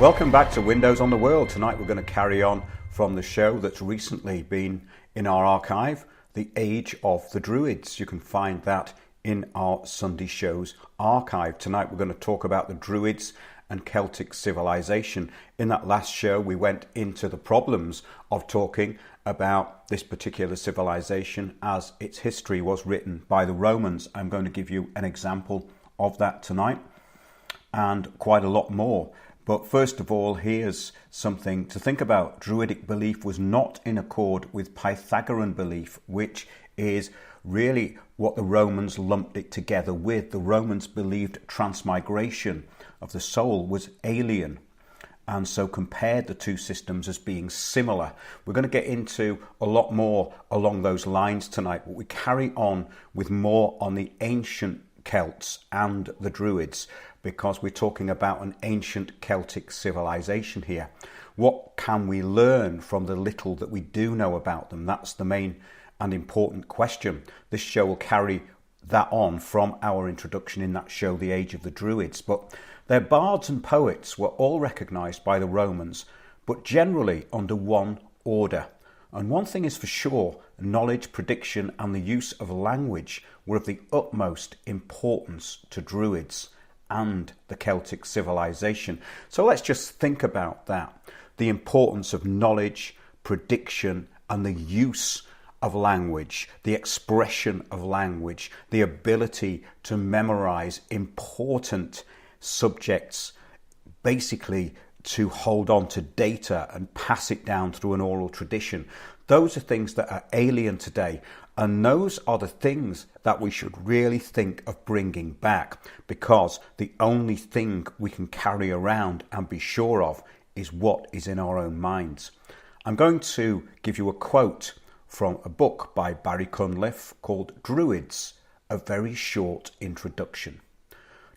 Welcome back to Windows on the World. Tonight we're going to carry on from the show that's recently been in our archive, The Age of the Druids. You can find that in our Sunday shows archive. Tonight we're going to talk about the Druids and Celtic civilization. In that last show we went into the problems of talking about this particular civilization as its history was written by the Romans. I'm going to give you an example of that tonight and quite a lot more. But first of all, here's something to think about. Druidic belief was not in accord with Pythagorean belief, which is really what the Romans lumped it together with. The Romans believed transmigration of the soul was alien, and so compared the two systems as being similar. We're going to get into a lot more along those lines tonight, but we carry on with more on the ancient Celts and the Druids, because we're talking about an ancient Celtic civilization here. What can we learn from the little that we do know about them? That's the main and important question. This show will carry that on from our introduction in that show, The Age of the Druids. But their bards and poets were all recognised by the Romans, but generally under one order. And one thing is for sure, knowledge, prediction and the use of language were of the utmost importance to Druids and the Celtic civilization. So let's just think about that. The importance of knowledge, prediction and the use of language, the expression of language, the ability to memorize important subjects, basically to hold on to data and pass it down through an oral tradition. Those are things that are alien today, and those are the things that we should really think of bringing back, because the only thing we can carry around and be sure of is what is in our own minds. I'm going to give you a quote from a book by Barry Cunliffe called Druids, A Very Short Introduction.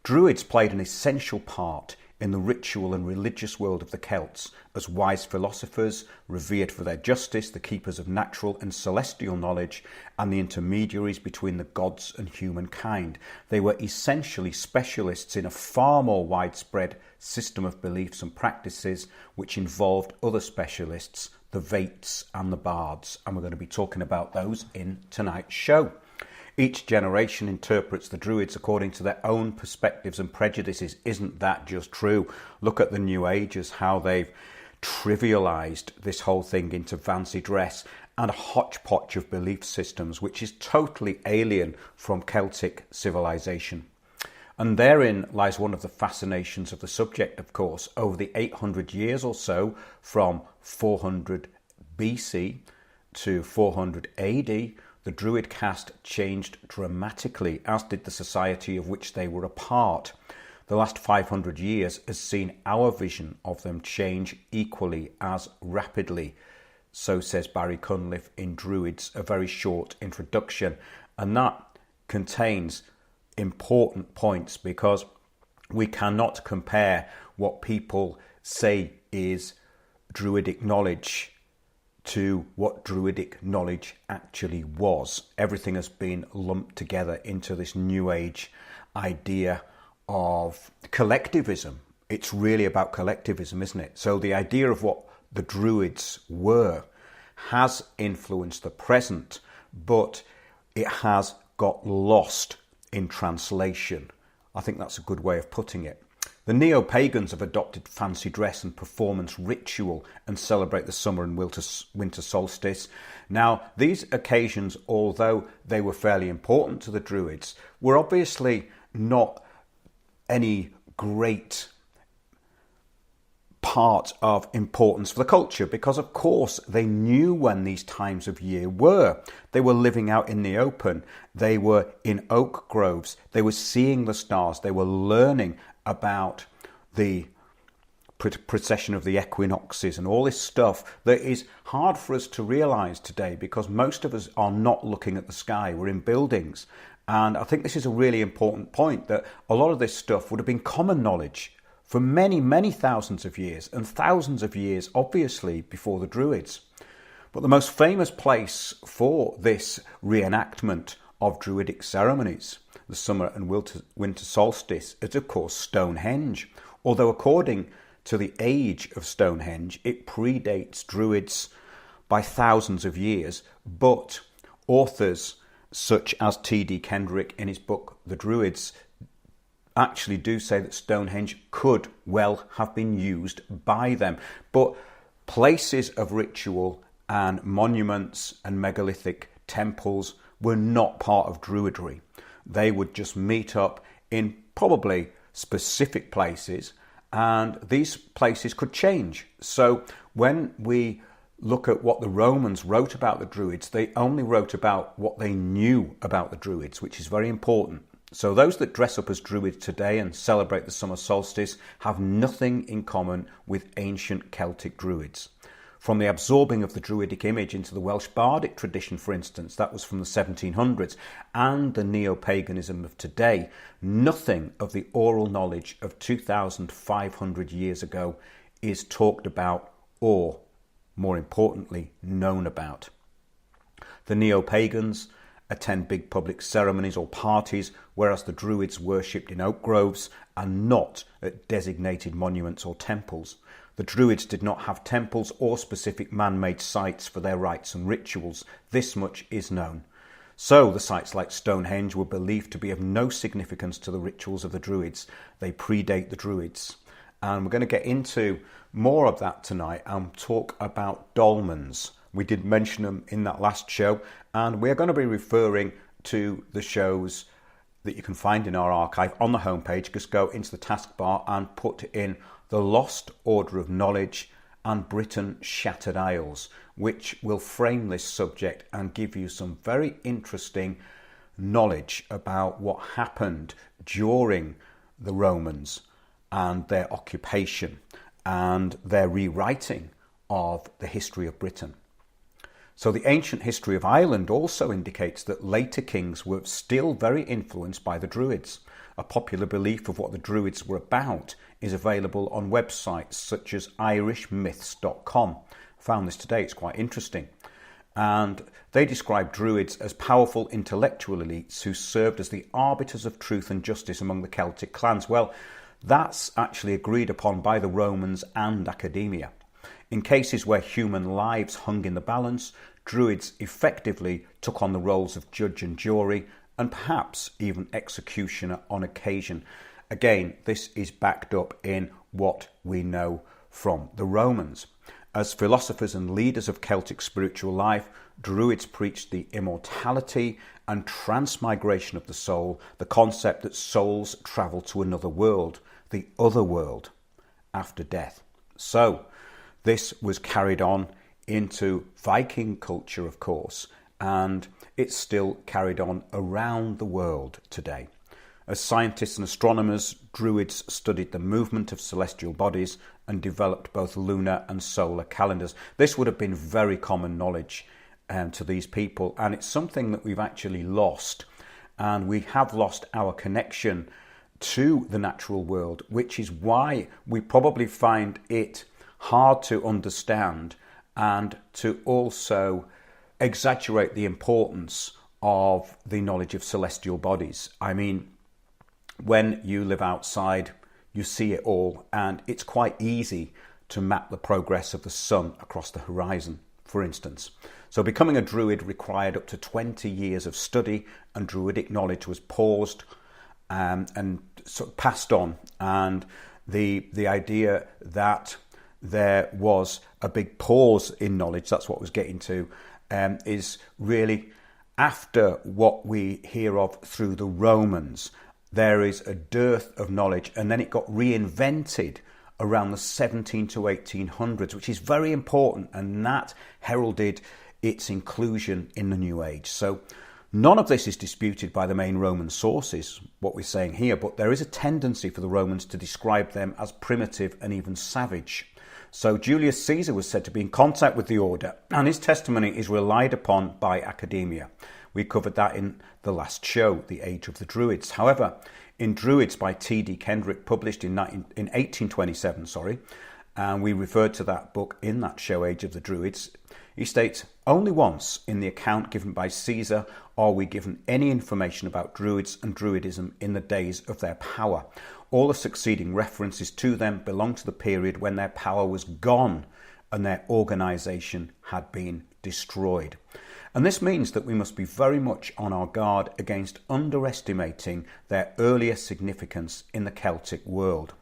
Druids played an essential part in the ritual and religious world of the Celts as wise philosophers, revered for their justice, the keepers of natural and celestial knowledge, and the intermediaries between the gods and humankind. They were essentially specialists in a far more widespread system of beliefs and practices which involved other specialists, the Vates and the bards, and we're going to be talking about those in tonight's show. Each generation interprets the Druids according to their own perspectives and prejudices. Isn't that just true? Look at the New Ages, how they've trivialized this whole thing into fancy dress and a hodgepodge of belief systems, which is totally alien from Celtic civilization. And therein lies one of the fascinations of the subject, of course. Over the 800 years or so, from 400 BC to 400 AD, the Druid caste changed dramatically, as did the society of which they were a part. The last 500 years has seen our vision of them change equally as rapidly. So says Barry Cunliffe in Druids, A Very Short Introduction. And that contains important points, because we cannot compare what people say is Druidic knowledge to what Druidic knowledge actually was. Everything has been lumped together into this New Age idea of collectivism. It's really about collectivism, isn't it? So the idea of what the Druids were has influenced the present, but it has got lost in translation. I think that's a good way of putting it. The neo-pagans have adopted fancy dress and performance ritual and celebrate the summer and winter solstice. Now, these occasions, although they were fairly important to the Druids, were obviously not any great part of importance for the culture, because of course they knew when these times of year were. They were living out in the open, they were in oak groves, they were seeing the stars, they were learning about the precession of the equinoxes and all this stuff that is hard for us to realize today, because most of us are not looking at the sky, we're in buildings. And I think this is a really important point, that a lot of this stuff would have been common knowledge for many, many thousands of years, and thousands of years, obviously, before the Druids. But the most famous place for this reenactment of Druidic ceremonies, the summer and winter solstice, is of course Stonehenge. Although according to the age of Stonehenge, it predates Druids by thousands of years, but authors such as T.D. Kendrick in his book The Druids actually do say that Stonehenge could well have been used by them. But places of ritual and monuments and megalithic temples were not part of Druidry. They would just meet up in probably specific places, and these places could change. So when we look at what the Romans wrote about the Druids, they only wrote about what they knew about the Druids, which is very important. So those that dress up as Druids today and celebrate the summer solstice have nothing in common with ancient Celtic Druids. From the absorbing of the Druidic image into the Welsh bardic tradition, for instance, that was from the 1700s, and the neo-paganism of today, nothing of the oral knowledge of 2,500 years ago is talked about or, more importantly, known about. The neo-pagans attend big public ceremonies or parties, whereas the Druids worshipped in oak groves and not at designated monuments or temples. The Druids did not have temples or specific man-made sites for their rites and rituals. This much is known. So the sites like Stonehenge were believed to be of no significance to the rituals of the Druids. They predate the Druids. And we're going to get into more of that tonight and talk about dolmens. We did mention them in that last show, and we're going to be referring to the shows that you can find in our archive on the homepage. Just go into the taskbar and put in The Lost Order of Knowledge and Britain Shattered Isles, which will frame this subject and give you some very interesting knowledge about what happened during the Romans and their occupation and their rewriting of the history of Britain. So the ancient history of Ireland also indicates that later kings were still very influenced by the Druids. A popular belief of what the Druids were about is available on websites such as irishmyths.com. I found this today, it's quite interesting. And they describe Druids as powerful intellectual elites who served as the arbiters of truth and justice among the Celtic clans. Well, that's actually agreed upon by the Romans and academia. In cases where human lives hung in the balance, Druids effectively took on the roles of judge and jury and perhaps even executioner on occasion. Again, this is backed up in what we know from the Romans. As philosophers and leaders of Celtic spiritual life, Druids preached the immortality and transmigration of the soul, the concept that souls travel to another world, the other world, after death. So, this was carried on into Viking culture, of course, and it's still carried on around the world today. As scientists and astronomers, Druids studied the movement of celestial bodies and developed both lunar and solar calendars. This would have been very common knowledge to these people, and it's something that we've actually lost, and we have lost our connection to the natural world, which is why we probably find it hard to understand and to also exaggerate the importance of the knowledge of celestial bodies. I mean, when you live outside, you see it all, and it's quite easy to map the progress of the sun across the horizon, for instance. So becoming a Druid required up to 20 years of study, and Druidic knowledge was paused and sort of passed on. And the idea that there was a big pause in knowledge, that's what I was getting to, is really after what we hear of through the Romans. There is a dearth of knowledge, and then it got reinvented around the 17 to 1800s, which is very important, and that heralded its inclusion in the New Age. So none of this is disputed by the main Roman sources, what we're saying here, but there is a tendency for the Romans to describe them as primitive and even savage. So Julius Caesar was said to be in contact with the order, and his testimony is relied upon by academia. We covered that in the last show, The Age of the Druids. However, in Druids by T.D. Kendrick, published in 1827, and we referred to that book in that show, Age of the Druids, he states, "Only once in the account given by Caesar are we given any information about Druids and Druidism in the days of their power. All the succeeding references to them belong to the period when their power was gone and their organisation had been destroyed. And this means that we must be very much on our guard against underestimating their earlier significance in the Celtic world.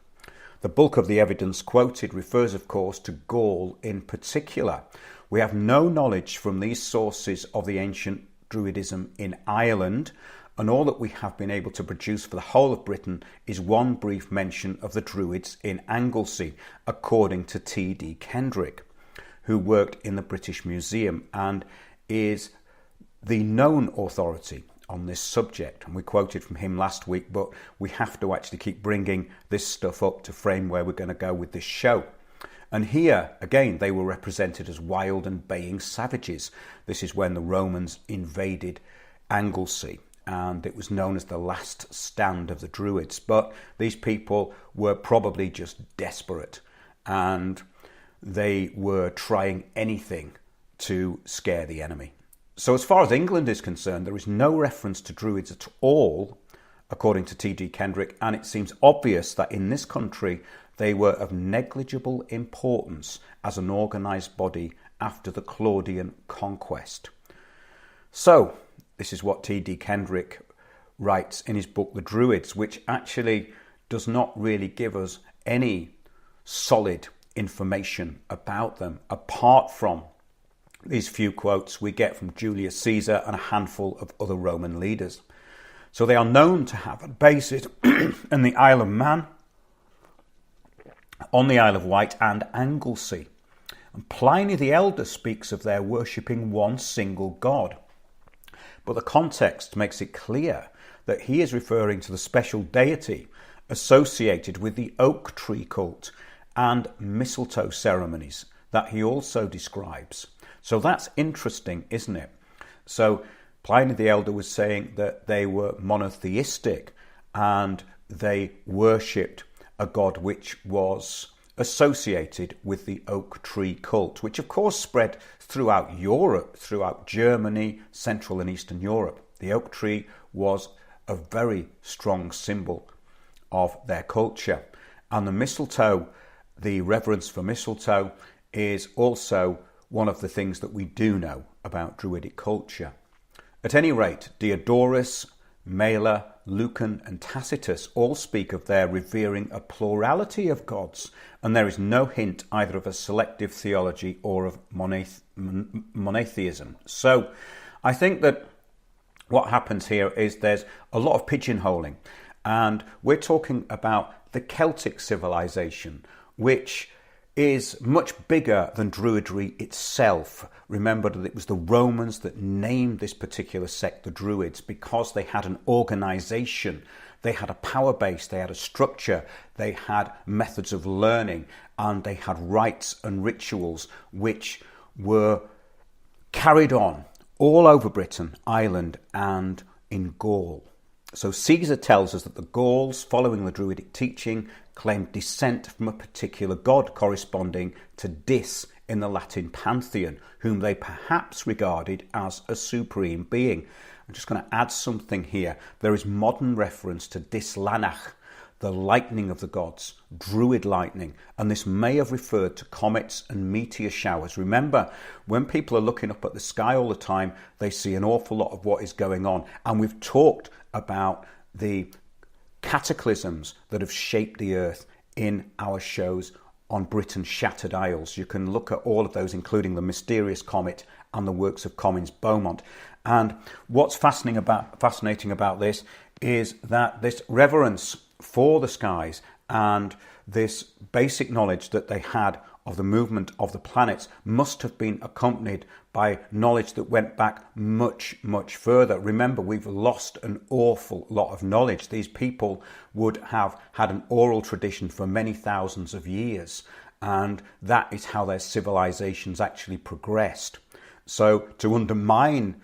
The bulk of the evidence quoted refers, of course, to Gaul in particular. We have no knowledge from these sources of the ancient Druidism in Ireland, and all that we have been able to produce for the whole of Britain is one brief mention of the Druids in Anglesey, according to T.D. Kendrick, who worked in the British Museum and is the known authority on this subject. And we quoted from him last week, but we have to actually keep bringing this stuff up to frame where we're going to go with this show. And here, again, they were represented as wild and baying savages. This is when the Romans invaded Anglesey, and it was known as the last stand of the Druids. But these people were probably just desperate, and they were trying anything to scare the enemy. So as far as England is concerned, there is no reference to Druids at all, according to T.D. Kendrick, and it seems obvious that in this country they were of negligible importance as an organised body after the Claudian conquest. So, this is what T.D. Kendrick writes in his book, The Druids, which actually does not really give us any solid information about them, apart from these few quotes we get from Julius Caesar and a handful of other Roman leaders. So they are known to have a basis in the Isle of Man, on the Isle of Wight and Anglesey. And Pliny the Elder speaks of their worshipping one single god. But the context makes it clear that he is referring to the special deity associated with the oak tree cult and mistletoe ceremonies that he also describes. So that's interesting, isn't it? So Pliny the Elder was saying that they were monotheistic and they worshipped a god which was associated with the oak tree cult, which of course spread throughout Europe, throughout Germany, Central and Eastern Europe. The oak tree was a very strong symbol of their culture. And the mistletoe, the reverence for mistletoe, is also one of the things that we do know about Druidic culture. At any rate, Diodorus, Mela, Lucan and Tacitus all speak of their revering a plurality of gods, and there is no hint either of a selective theology or of monotheism. So I think that what happens here is there's a lot of pigeonholing, and we're talking about the Celtic civilization, which is much bigger than Druidry itself. Remember that it was the Romans that named this particular sect the Druids because they had an organisation, they had a power base, they had a structure, they had methods of learning, and they had rites and rituals which were carried on all over Britain, Ireland and in Gaul. So Caesar tells us that the Gauls, following the Druidic teaching, claimed descent from a particular god corresponding to Dis in the Latin pantheon, whom they perhaps regarded as a supreme being. I'm just going to add something here. There is modern reference to Dislanach, the lightning of the gods, Druid lightning, and this may have referred to comets and meteor showers. Remember, when people are looking up at the sky all the time, they see an awful lot of what is going on, and we've talked about the cataclysms that have shaped the earth in our shows on Britain's Shattered Isles. You can look at all of those, including the mysterious comet and the works of Comyns Beaumont. And what's fascinating about this is that this reverence for the skies and this basic knowledge that they had of the movement of the planets must have been accompanied by knowledge that went back much, much further. Remember, we've lost an awful lot of knowledge. These people would have had an oral tradition for many thousands of years, and that is how their civilizations actually progressed. So to undermine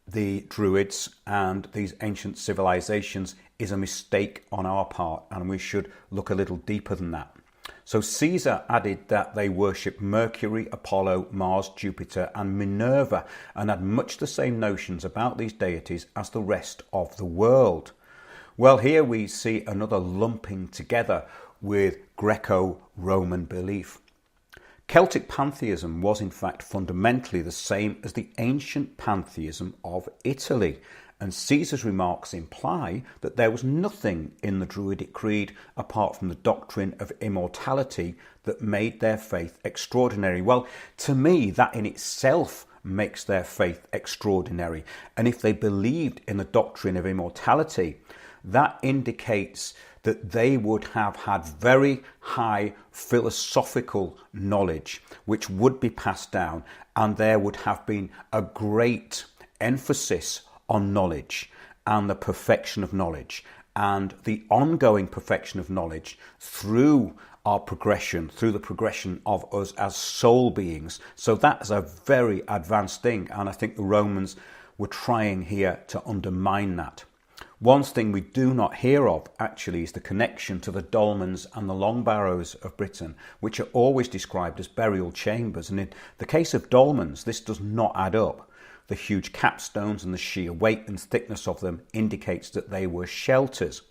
the Druids and these ancient civilizations is a mistake on our part, and we should look a little deeper than that. So Caesar added that they worshipped Mercury, Apollo, Mars, Jupiter and Minerva, and had much the same notions about these deities as the rest of the world. Well, here we see another lumping together with Greco-Roman belief. Celtic pantheism was in fact fundamentally the same as the ancient pantheism of Italy, and Caesar's remarks imply that there was nothing in the Druidic creed apart from the doctrine of immortality that made their faith extraordinary. Well, to me, that in itself makes their faith extraordinary, and if they believed in the doctrine of immortality, that indicates that they would have had very high philosophical knowledge which would be passed down, and there would have been a great emphasis on knowledge and the perfection of knowledge and the ongoing perfection of knowledge through our progression, through the progression of us as soul beings. So that's a very advanced thing, and I think the Romans were trying here to undermine that. One thing we do not hear of, actually, is the connection to the dolmens and the long barrows of Britain, which are always described as burial chambers. And in the case of dolmens, this does not add up. The huge capstones and the sheer weight and thickness of them indicates that they were shelters.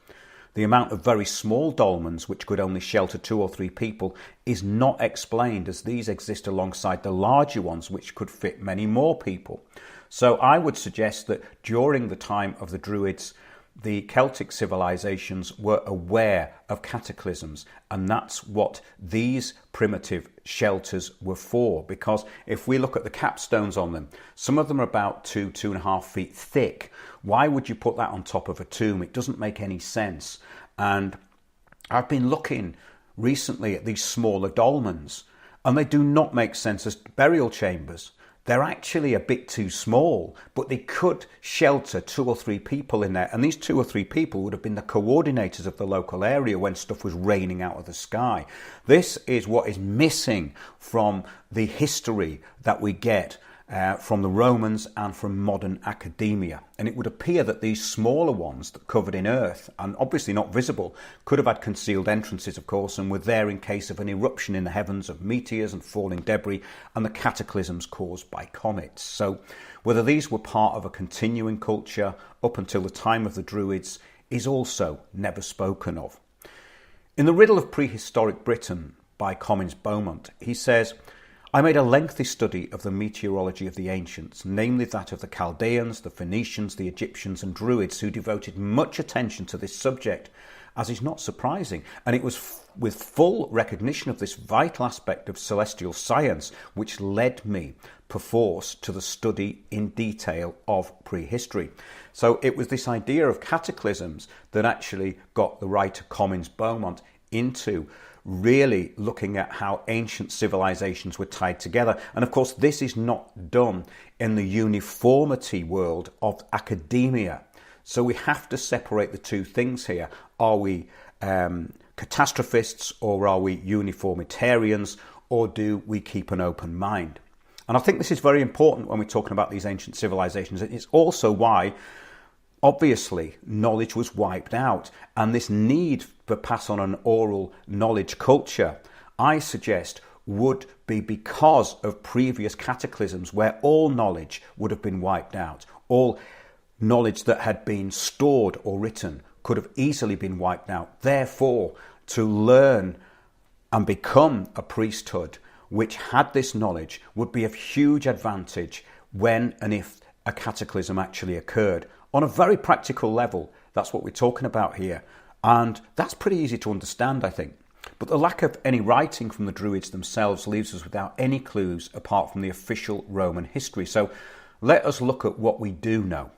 The amount of very small dolmens, which could only shelter 2 or 3 people, is not explained, as these exist alongside the larger ones, which could fit many more people. So I would suggest that during the time of the Druids, the Celtic civilizations were aware of cataclysms, and that's what these primitive shelters were for. Because if we look at the capstones on them, some of them are about 2.5 feet thick. Why would you put that on top of a tomb? It doesn't make any sense. And I've been looking recently at these smaller dolmens, and they do not make sense as burial chambers. They're actually a bit too small, but they could shelter 2 or 3 people in there. And these 2 or 3 people would have been the coordinators of the local area when stuff was raining out of the sky. This is what is missing from the history that we get from the Romans and from modern academia. And it would appear that these smaller ones that covered in earth and obviously not visible could have had concealed entrances, of course, and were there in case of an eruption in the heavens of meteors and falling debris and the cataclysms caused by comets. So whether these were part of a continuing culture up until the time of the Druids is also never spoken of. In The Riddle of Prehistoric Britain by Comyns Beaumont, he says, I made a lengthy study of the meteorology of the ancients, namely that of the Chaldeans, the Phoenicians, the Egyptians and Druids, who devoted much attention to this subject, as is not surprising. And it was with full recognition of this vital aspect of celestial science which led me, perforce, to the study in detail of prehistory. So it was this idea of cataclysms that actually got the writer Comyns Beaumont into really looking at how ancient civilizations were tied together. And of course, this is not done in the uniformity world of academia. So we have to separate the two things here. Are we catastrophists, or are we uniformitarians, or do we keep an open mind? And I think this is very important when we're talking about these ancient civilizations. It's also why, obviously, knowledge was wiped out, and this need for pass on an oral knowledge culture, I suggest, would be because of previous cataclysms where all knowledge would have been wiped out. All knowledge that had been stored or written could have easily been wiped out. Therefore, to learn and become a priesthood which had this knowledge would be of huge advantage when and if a cataclysm actually occurred. On a very practical level, that's what we're talking about here. And that's pretty easy to understand, I think. But the lack of any writing from the Druids themselves leaves us without any clues apart from the official Roman history. So let us look at what we do know.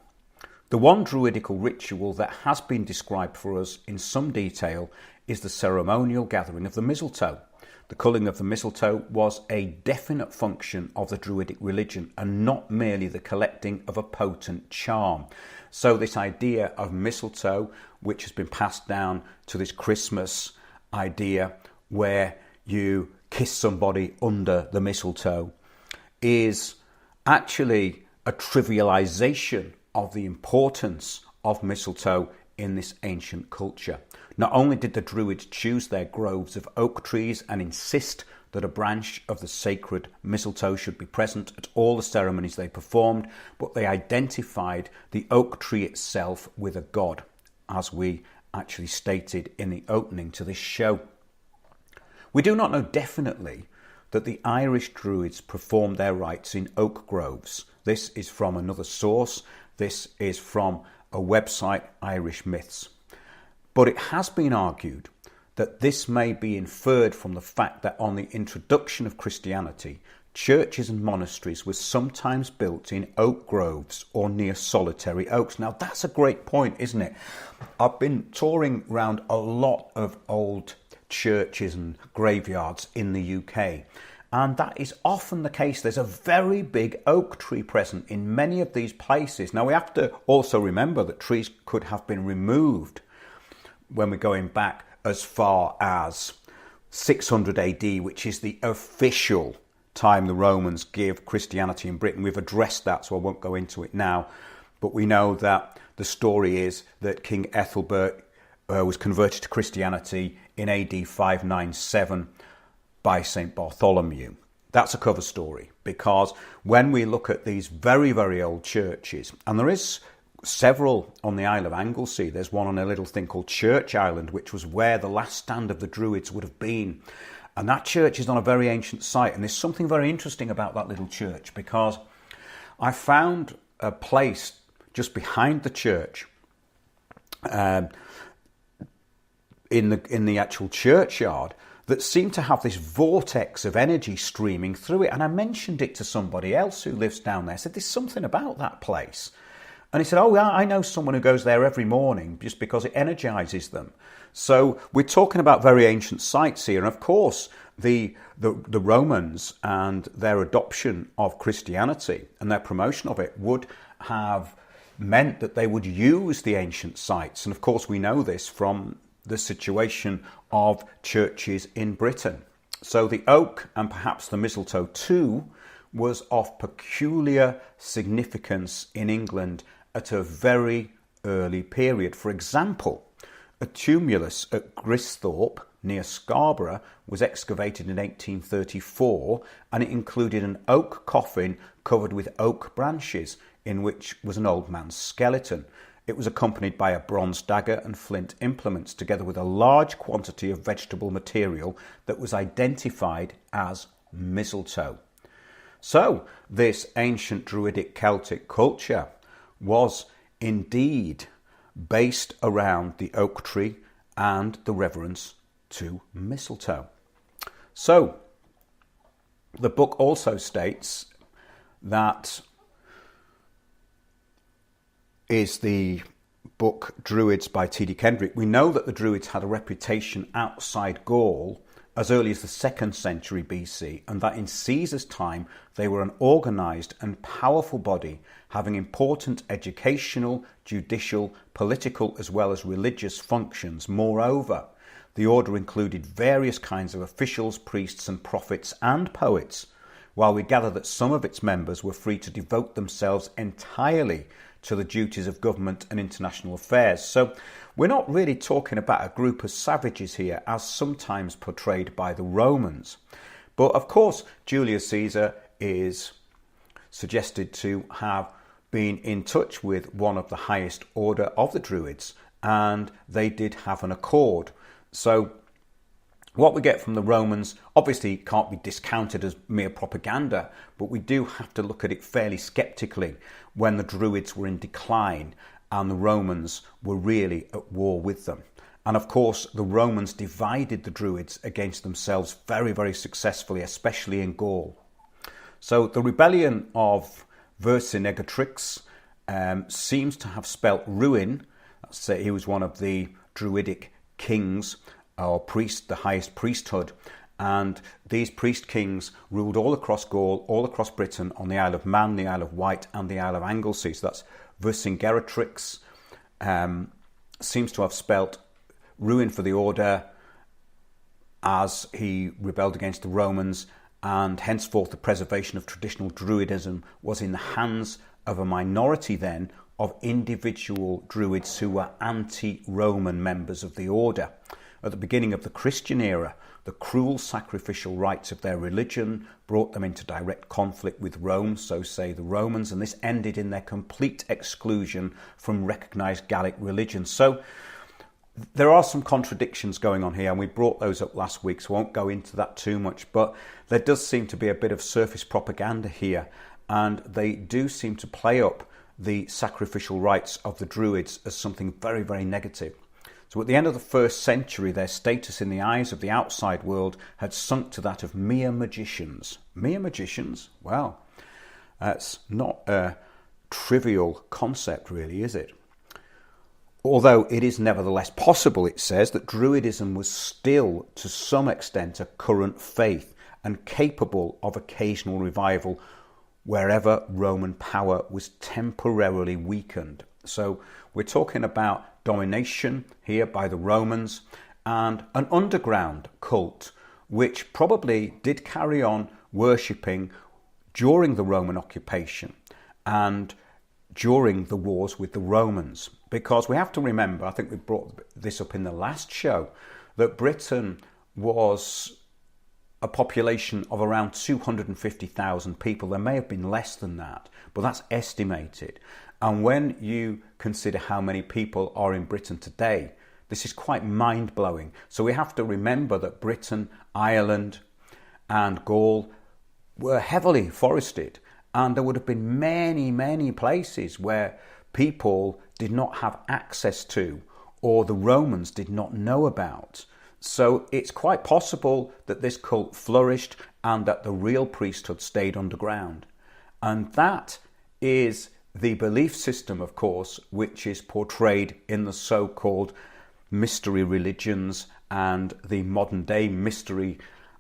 The one Druidical ritual that has been described for us in some detail is the ceremonial gathering of the mistletoe. The culling of the mistletoe was a definite function of the Druidic religion and not merely the collecting of a potent charm. So this idea of mistletoe, which has been passed down to this Christmas idea where you kiss somebody under the mistletoe, is actually a trivialization of the importance of mistletoe in this ancient culture. Not only did the Druids choose their groves of oak trees and insist that a branch of the sacred mistletoe should be present at all the ceremonies they performed, but they identified the oak tree itself with a god. as we actually stated in the opening to this show. We do not know definitely that the Irish Druids performed their rites in oak groves. This is from another source. This is from a website, Irish Myths. But it has been argued that this may be inferred from the fact that on the introduction of Christianity, churches and monasteries were sometimes built in oak groves or near solitary oaks. Now, that's a great point, isn't it? I've been touring around a lot of old churches and graveyards in the UK, and that is often the case. There's a very big oak tree present in many of these places. Now, we have to also remember that trees could have been removed when we're going back as far as 600 AD, which is the official time the Romans give Christianity in Britain. We've addressed that, so I won't go into it now. But we know that the story is that King Ethelbert was converted to Christianity in AD 597 by St. Bartholomew. That's a cover story, because when we look at these very, very old churches, and there is several on the Isle of Anglesey. There's one on a little thing called Church Island, which was where the last stand of the Druids would have been. And that church is on a very ancient site. And there's something very interesting about that little church, because I found a place just behind the church in the actual churchyard that seemed to have this vortex of energy streaming through it. And I mentioned it to somebody else who lives down there. I said, there's something about that place. And he said, oh, yeah, I know someone who goes there every morning just because it energizes them. So we're talking about very ancient sites here. And of course, the Romans and their adoption of Christianity and their promotion of it would have meant that they would use the ancient sites. And of course, we know this from the situation of churches in Britain. So the oak, and perhaps the mistletoe too, was of peculiar significance in England at a very early period. For example, a tumulus at Gristhorpe near Scarborough was excavated in 1834, and it included an oak coffin covered with oak branches in which was an old man's skeleton. It was accompanied by a bronze dagger and flint implements, together with a large quantity of vegetable material that was identified as mistletoe. So this ancient Druidic Celtic culture was indeed based around the oak tree and the reverence to mistletoe. So the book also states that is the book Druids by T.D. Kendrick. We know that the Druids had a reputation outside Gaul as early as the 2nd century BC, and that in Caesar's time they were an organised and powerful body having important educational, judicial, political as well as religious functions. Moreover, the order included various kinds of officials, priests and prophets and poets, while we gather that some of its members were free to devote themselves entirely to the duties of government and international affairs. So we're not really talking about a group of savages here, as sometimes portrayed by the Romans. But of course, Julius Caesar is suggested to have been in touch with one of the highest order of the Druids, and they did have an accord. So what we get from the Romans obviously can't be discounted as mere propaganda, but we do have to look at it fairly sceptically when the Druids were in decline and the Romans were really at war with them. And of course, the Romans divided the Druids against themselves very, very successfully, especially in Gaul. So the rebellion of Vercingetorix seems to have spelt ruin. He was one of the Druidic kings or priests, the highest priesthood. And these priest kings ruled all across Gaul, all across Britain, on the Isle of Man, the Isle of Wight and the Isle of Anglesey. So that's Vercingetorix. Seems to have spelt ruin for the order as he rebelled against the Romans, and henceforth the preservation of traditional Druidism was in the hands of a minority then of individual Druids who were anti-Roman members of the order. at the beginning of the Christian era, the cruel sacrificial rites of their religion brought them into direct conflict with Rome, so say the Romans, and this ended in their complete exclusion from recognised Gallic religion. So there are some contradictions going on here, and we brought those up last week, so I won't go into that too much, but there does seem to be a bit of surface propaganda here, and they do seem to play up the sacrificial rites of the Druids as something very, very negative. So at the end of the first century, their status in the eyes of the outside world had sunk to that of mere magicians. Mere magicians? Well, that's not a trivial concept, really, is it? Although it is nevertheless possible, it says, that Druidism was still, to some extent, a current faith and capable of occasional revival wherever Roman power was temporarily weakened. So we're talking about domination here by the Romans and an underground cult which probably did carry on worshipping during the Roman occupation and during the wars with the Romans. Because we have to remember, I think we brought this up in the last show, that Britain was a population of around 250,000 people. There may have been less than that, but that's estimated. And when you consider how many people are in Britain today, this is quite mind-blowing. So we have to remember that Britain, Ireland and Gaul were heavily forested, and there would have been many, many places where people did not have access to, or the Romans did not know about. So it's quite possible that this cult flourished and that the real priesthood stayed underground. And that is the belief system, of course, which is portrayed in the so-called mystery religions and the modern day mystery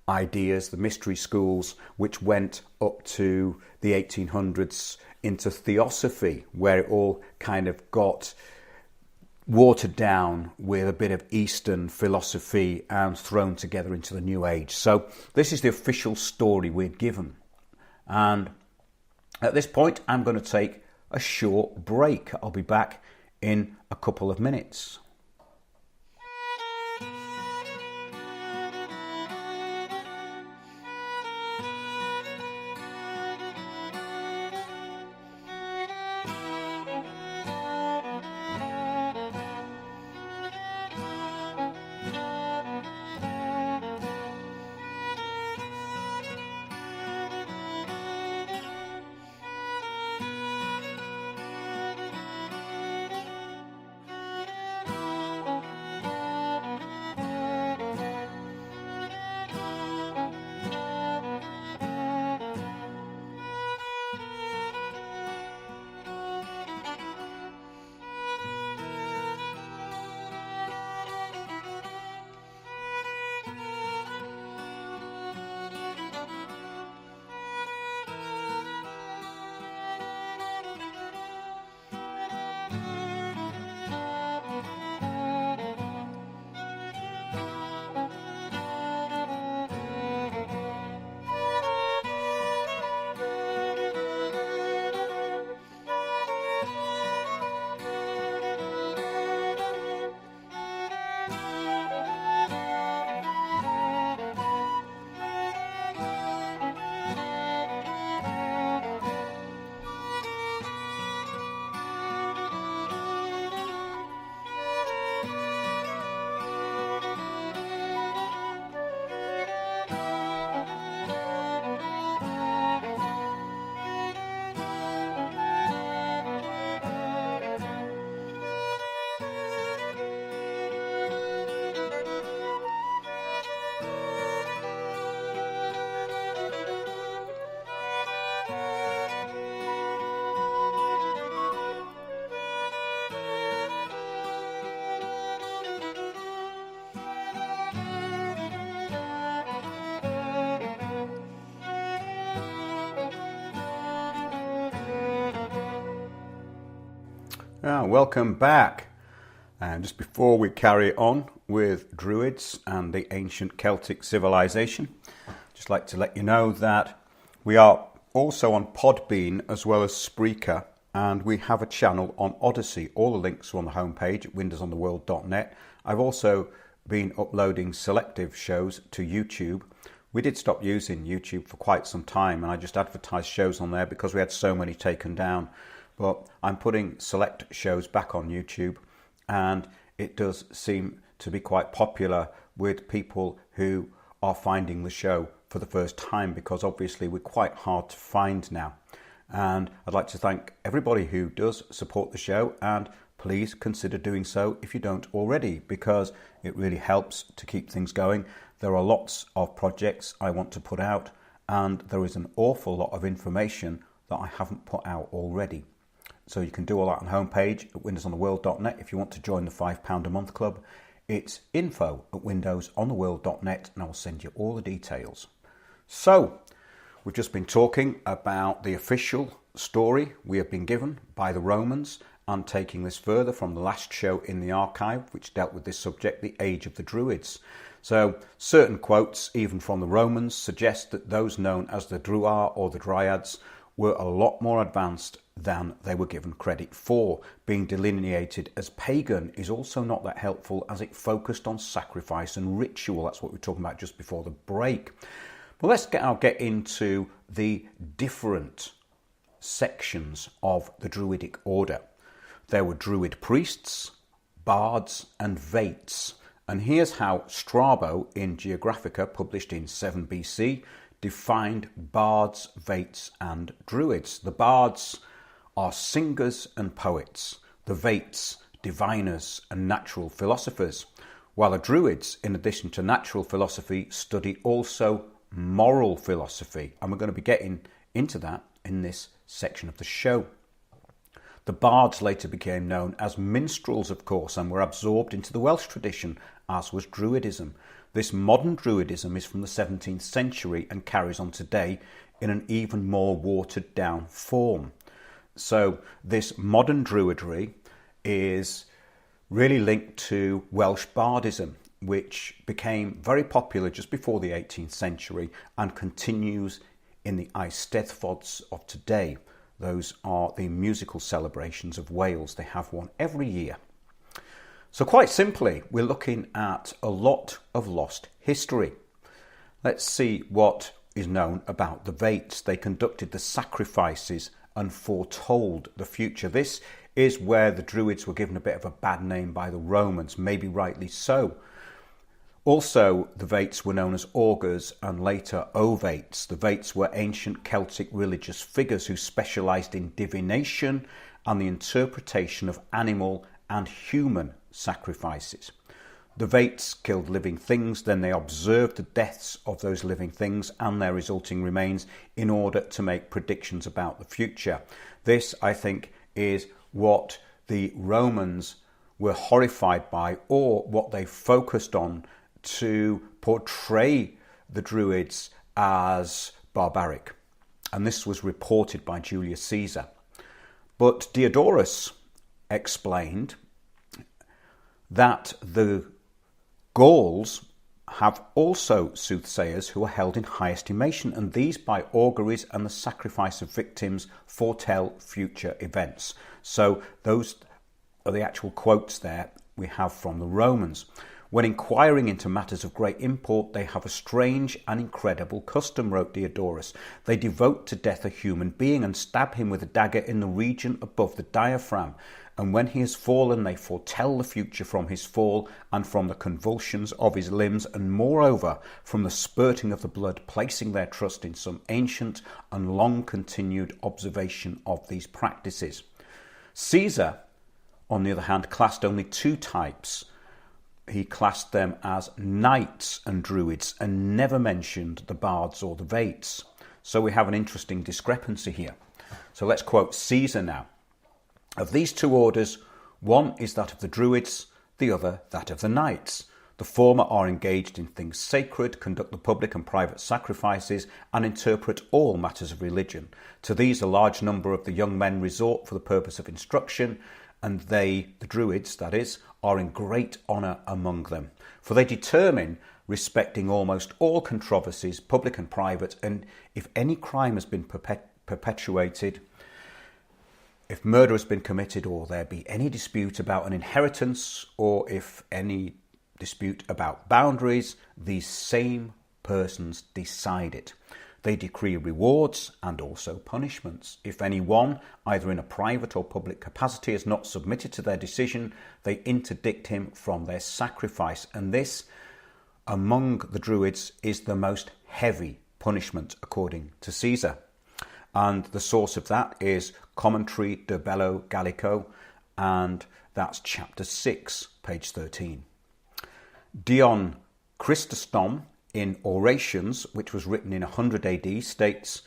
ideas, the mystery schools, which went up to the 1800s into theosophy, where it all kind of got watered down with a bit of Eastern philosophy and thrown together into the New Age. So this is the official story we're given. And at this point, I'm going to take a short break. I'll be back in a couple of minutes. Welcome back. And just before we carry on with Druids and the ancient Celtic civilization, just like to let you know that we are also on Podbean as well as Spreaker, and we have a channel on Odyssey. All the links are on the homepage at windowsontheworld.net. I've also been uploading selective shows to YouTube. We did stop using YouTube for quite some time, and I just advertised shows on there because we had so many taken down. But I'm putting select shows back on YouTube, and it does seem to be quite popular with people who are finding the show for the first time, because obviously we're quite hard to find now. And I'd like to thank everybody who does support the show, and please consider doing so if you don't already, because it really helps to keep things going. There are lots of projects I want to put out, and there is an awful lot of information that I haven't put out already. So you can do all that on the homepage at windowsontheworld.net if you want to join the £5 a month club. It's info@windowsontheworld.net, and I will send you all the details. So we've just been talking about the official story we have been given by the Romans, and taking this further from the last show in the archive, which dealt with this subject, the age of the Druids. So certain quotes, even from the Romans, suggest that those known as the Druids or the Dryads were a lot more advanced than they were given credit for. Being delineated as pagan is also not that helpful, as it focused on sacrifice and ritual. That's what we were talking about just before the break. Well, let's get into the different sections of the Druidic order. There were Druid priests, bards and vates. And here's how Strabo in Geographica, published in 7 BC, defined bards, vates and druids. The bards are singers and poets. The vates, diviners and natural philosophers. While the druids, in addition to natural philosophy, study also moral philosophy. And we're going to be getting into that in this section of the show. The bards later became known as minstrels, of course, and were absorbed into the Welsh tradition, as was Druidism. This modern Druidism is from the 17th century and carries on today in an even more watered down form. So this modern Druidry is really linked to Welsh bardism, which became very popular just before the 18th century and continues in the Eisteddfods of today. Those are the musical celebrations of Wales. They have one every year. So quite simply, we're looking at a lot of lost history. Let's see what is known about the Vates. They conducted the sacrifices and foretold the future. This is where the Druids were given a bit of a bad name by the Romans, maybe rightly so. Also, the Vates were known as augurs and later ovates. The Vates were ancient Celtic religious figures who specialised in divination and the interpretation of animal and human sacrifices. The Vates killed living things, then they observed the deaths of those living things and their resulting remains in order to make predictions about the future. This, I think, is what the Romans were horrified by, or what they focused on to portray the Druids as barbaric. And this was reported by Julius Caesar. But Diodorus explained that the Gauls have also soothsayers who are held in high estimation, and these by auguries and the sacrifice of victims foretell future events. So those are the actual quotes there we have from the Romans. When inquiring into matters of great import, they have a strange and incredible custom, wrote Diodorus. They devote to death a human being and stab him with a dagger in the region above the diaphragm. And when he has fallen, they foretell the future from his fall and from the convulsions of his limbs, and moreover from the spurting of the blood, placing their trust in some ancient and long continued observation of these practices. Caesar, on the other hand, classed only two types. He classed them as knights and druids and never mentioned the bards or the vates. So we have an interesting discrepancy here. So let's quote Caesar now. Of these two orders, one is that of the druids, the other that of the knights. The former are engaged in things sacred, conduct the public and private sacrifices, and interpret all matters of religion. To these a large number of the young men resort for the purpose of instruction, and they, the Druids that is, are in great honour among them. For they determine respecting almost all controversies, public and private, and if any crime has been perpetuated, if murder has been committed, or there be any dispute about an inheritance, or if any dispute about boundaries, these same persons decide it. They decree rewards and also punishments. If anyone, either in a private or public capacity, has not submitted to their decision, they interdict him from their sacrifice. And this, among the Druids, is the most heavy punishment according to Caesar. And the source of that is Commentary de Bello Gallico, and that's chapter 6, page 13. Dion Chrysostom in Orations, which was written in 100 AD, states,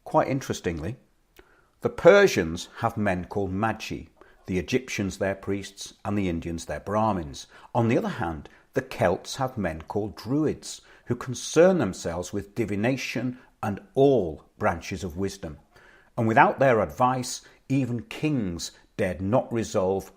quite interestingly, the Persians have men called Magi, the Egyptians their priests, and the Indians their Brahmins. On the other hand, the Celts have men called Druids, who concern themselves with divination and all branches of wisdom. And without their advice, even kings dared not resolve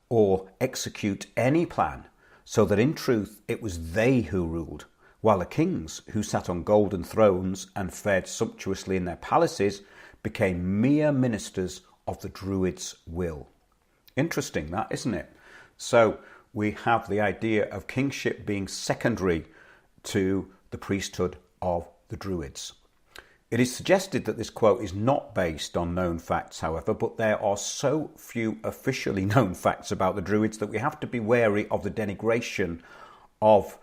or execute any plan, so that in truth it was they who ruled, while the kings, who sat on golden thrones and fared sumptuously in their palaces, became mere ministers of the Druids' will. Interesting that, isn't it? So we have the idea of kingship being secondary to the priesthood of the Druids. It is suggested that this quote is not based on known facts, however, but there are so few officially known facts about the Druids that we have to be wary of the denigration of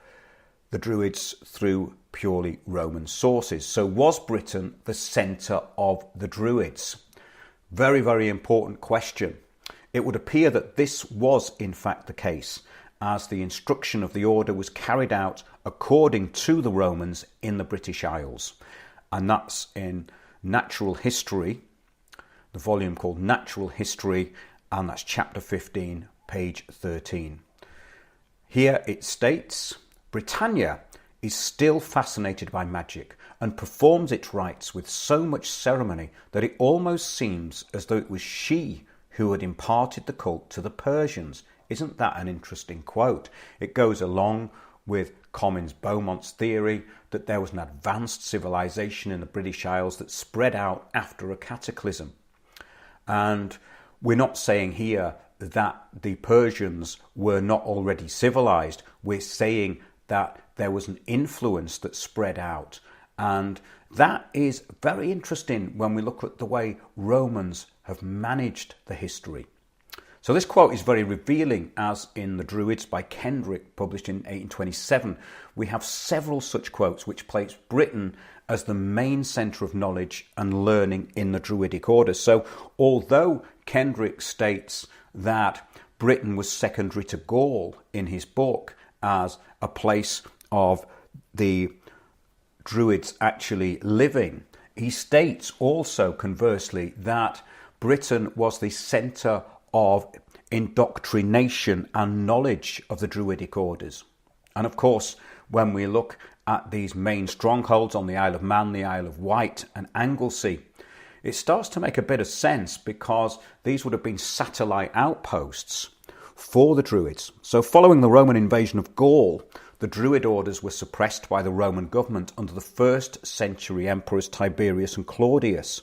the Druids through purely Roman sources. So was Britain the centre of the Druids? Very, very important question. It would appear that this was in fact the case, as the instruction of the order was carried out according to the Romans in the British Isles. And that's in Natural History, the volume called Natural History, and that's chapter 15, page 13. Here it states, Britannia is still fascinated by magic and performs its rites with so much ceremony that it almost seems as though it was she who had imparted the cult to the Persians. Isn't that an interesting quote? It goes along with Comyns-Beaumont's theory that there was an advanced civilization in the British Isles that spread out after a cataclysm. And we're not saying here that the Persians were not already civilized. We're saying that there was an influence that spread out. And that is very interesting when we look at the way Romans have managed the history. So this quote is very revealing, as in The Druids by Kendrick, published in 1827. We have several such quotes which place Britain as the main centre of knowledge and learning in the Druidic orders. So although Kendrick states that Britain was secondary to Gaul in his book as a place of the Druids actually living, he states also conversely that Britain was the centre of indoctrination and knowledge of the Druidic orders. And of course, when we look at these main strongholds on the Isle of Man, the Isle of Wight and Anglesey, it starts to make a bit of sense, because these would have been satellite outposts for the Druids. So following the Roman invasion of Gaul, the Druid orders were suppressed by the Roman government under the 1st century emperors Tiberius and Claudius.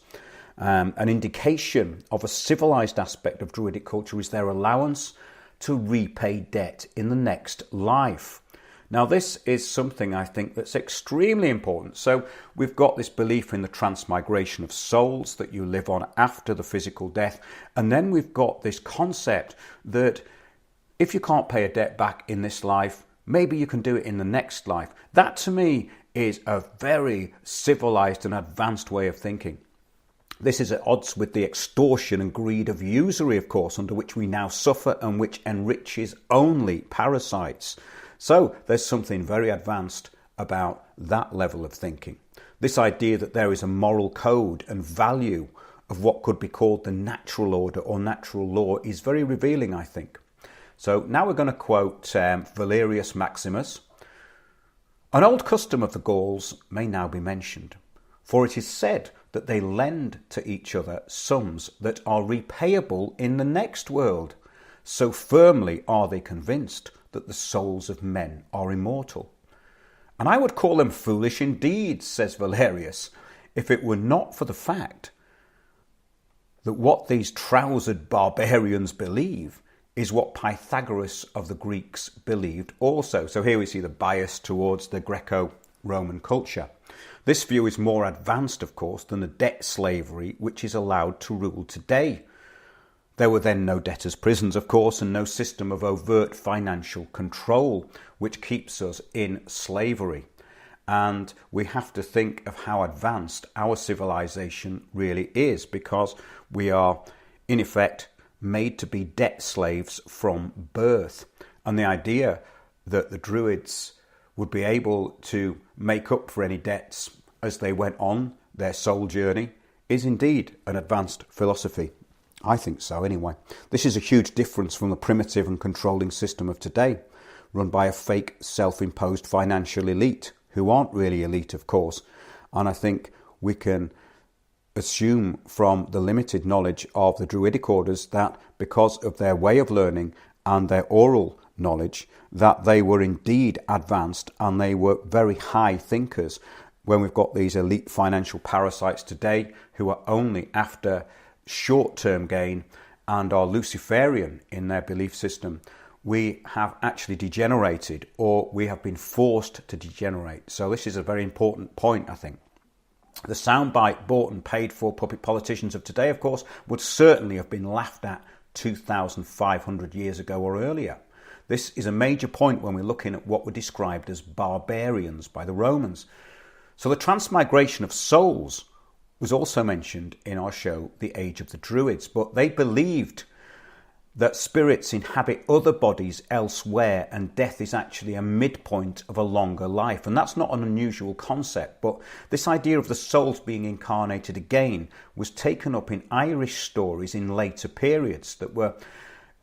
An indication of a civilized aspect of Druidic culture is their allowance to repay debt in the next life. Now, this is something I think that's extremely important. So we've got this belief in the transmigration of souls that you live on after the physical death. And then we've got this concept that if you can't pay a debt back in this life, maybe you can do it in the next life. That to me is a very civilized and advanced way of thinking. This is at odds with the extortion and greed of usury, of course, under which we now suffer and which enriches only parasites. So there's something very advanced about that level of thinking. This idea that there is a moral code and value of what could be called the natural order or natural law is very revealing, I think. So now we're going to quote Valerius Maximus. An old custom of the Gauls may now be mentioned, for it is said that they lend to each other sums that are repayable in the next world. So firmly are they convinced that the souls of men are immortal. And I would call them foolish indeed, says Valerius, if it were not for the fact that what these trousered barbarians believe is what Pythagoras of the Greeks believed also. So here we see the bias towards the Greco-Roman culture. This view is more advanced, of course, than the debt slavery which is allowed to rule today. There were then no debtors' prisons, of course, and no system of overt financial control, which keeps us in slavery. And we have to think of how advanced our civilization really is, because we are, in effect, made to be debt slaves from birth. And the idea that the Druids would be able to make up for any debts as they went on their soul journey is indeed an advanced philosophy. I think so anyway. This is a huge difference from the primitive and controlling system of today, run by a fake self-imposed financial elite, who aren't really elite, of course. And I think we can assume from the limited knowledge of the Druidic orders that because of their way of learning and their oral knowledge, that they were indeed advanced and they were very high thinkers, when we've got these elite financial parasites today who are only after short-term gain and are Luciferian in their belief system. We have actually degenerated, or we have been forced to degenerate. So this is a very important point, I think. The soundbite bought and paid for puppet politicians of today, of course, would certainly have been laughed at 2,500 years ago or earlier. This is a major point when we're looking at what were described as barbarians by the Romans. So the transmigration of souls was also mentioned in our show, The Age of the Druids, but they believed that spirits inhabit other bodies elsewhere and death is actually a midpoint of a longer life. And that's not an unusual concept, but this idea of the souls being incarnated again was taken up in Irish stories in later periods that were,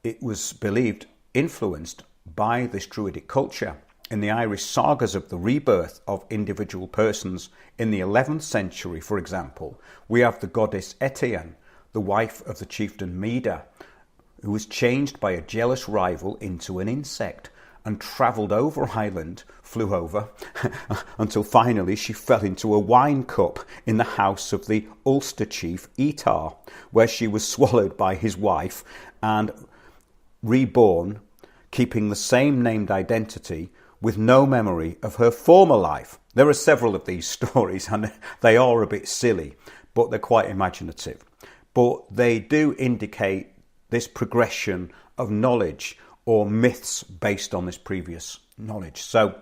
it was believed, influenced by this Druidic culture. In the Irish sagas of the rebirth of individual persons in the 11th century, for example, we have the goddess Etienne, the wife of the chieftain Mida, who was changed by a jealous rival into an insect and travelled over Ireland, flew over, until finally she fell into a wine cup in the house of the Ulster chief Etar, where she was swallowed by his wife and reborn, keeping the same named identity with no memory of her former life. There are several of these stories and they are a bit silly, but they're quite imaginative. But they do indicate this progression of knowledge or myths based on this previous knowledge. So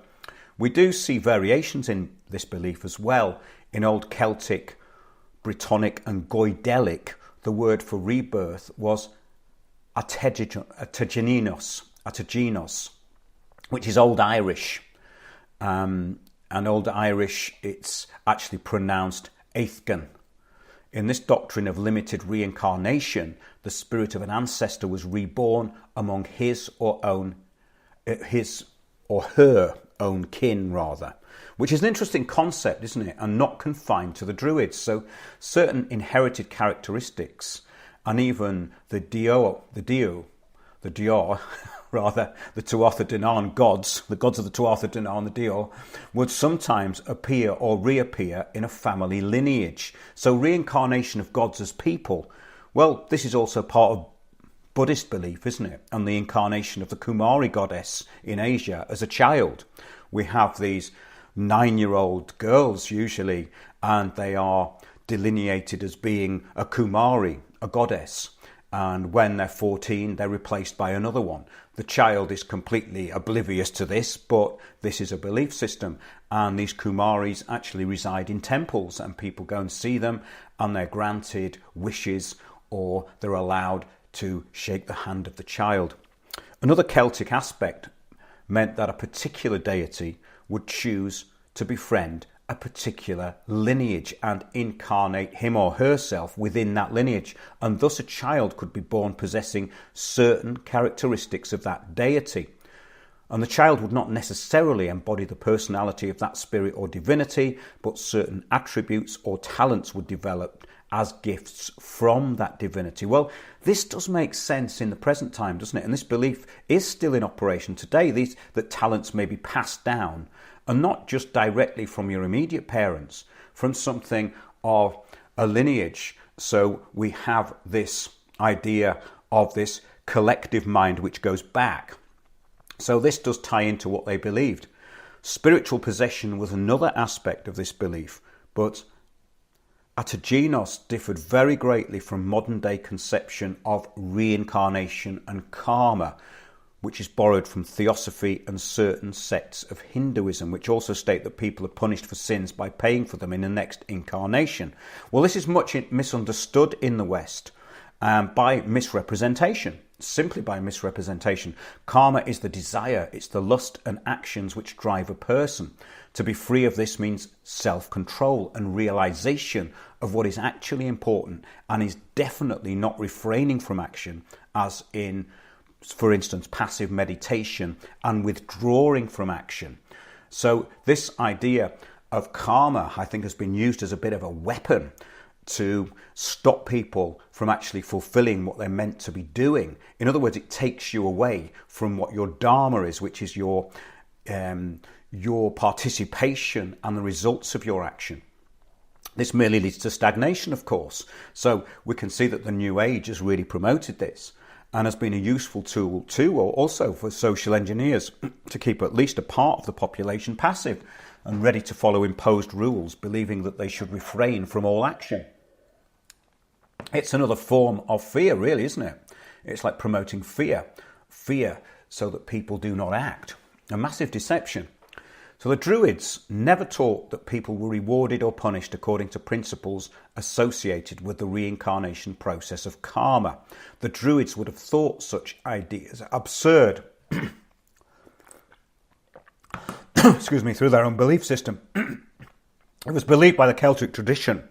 we do see variations in this belief as well. In Old Celtic, Brittonic and Goidelic, the word for rebirth was atagenos, which is Old Irish. And Old Irish, it's actually pronounced Aithgan. In this doctrine of limited reincarnation, the spirit of an ancestor was reborn among his or her own kin, rather, which is an interesting concept, isn't it? And not confined to the Druids. So certain inherited characteristics, and even the Dior, rather, the Tuatha De Danann gods, the gods of the Tuatha De Danann, the Dior, would sometimes appear or reappear in a family lineage. So reincarnation of gods as people, well, this is also part of Buddhist belief, isn't it? And the incarnation of the Kumari goddess in Asia as a child. We have these 9-year-old girls usually, and they are delineated as being a Kumari, a goddess. And when they're 14, they're replaced by another one. The child is completely oblivious to this, but this is a belief system. And these Kumaris actually reside in temples, and people go and see them, and they're granted wishes, or they're allowed to shake the hand of the child. Another Celtic aspect meant that a particular deity would choose to befriend a particular lineage and incarnate him or herself within that lineage, and thus a child could be born possessing certain characteristics of that deity. And the child would not necessarily embody the personality of that spirit or divinity, but certain attributes or talents would develop as gifts from that divinity. Well, this does make sense in the present time, doesn't it? And this belief is still in operation today, that talents may be passed down, and not just directly from your immediate parents, from something of a lineage. So we have this idea of this collective mind which goes back. So this does tie into what they believed. Spiritual possession was another aspect of this belief, but Atagenos differed very greatly from modern day conception of reincarnation and karma, which is borrowed from theosophy and certain sects of Hinduism, which also state that people are punished for sins by paying for them in the next incarnation. Well, this is much misunderstood in the West by misrepresentation. Simply by misrepresentation. Karma is the desire, it's the lust and actions which drive a person. To be free of this means self-control and realization of what is actually important, and is definitely not refraining from action, as in, for instance, passive meditation and withdrawing from action. So this idea of karma, I think, has been used as a bit of a weapon to stop people from actually fulfilling what they're meant to be doing. In other words, it takes you away from what your dharma is, which is your participation and the results of your action. This merely leads to stagnation, of course. So we can see that the New Age has really promoted this and has been a useful tool too, or also for social engineers to keep at least a part of the population passive and ready to follow imposed rules, believing that they should refrain from all action. It's another form of fear, really, isn't it? It's like promoting fear so that people do not act. A massive deception. So the Druids never taught that people were rewarded or punished according to principles associated with the reincarnation process of karma. The Druids would have thought such ideas absurd. Excuse me, through their own belief system. It was believed by the Celtic tradition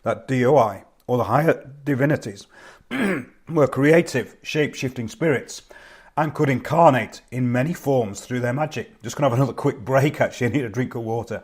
that DOI, or the higher divinities, were creative, shape-shifting spirits and could incarnate in many forms through their magic. Just going to have another quick break, actually. I need a drink of water.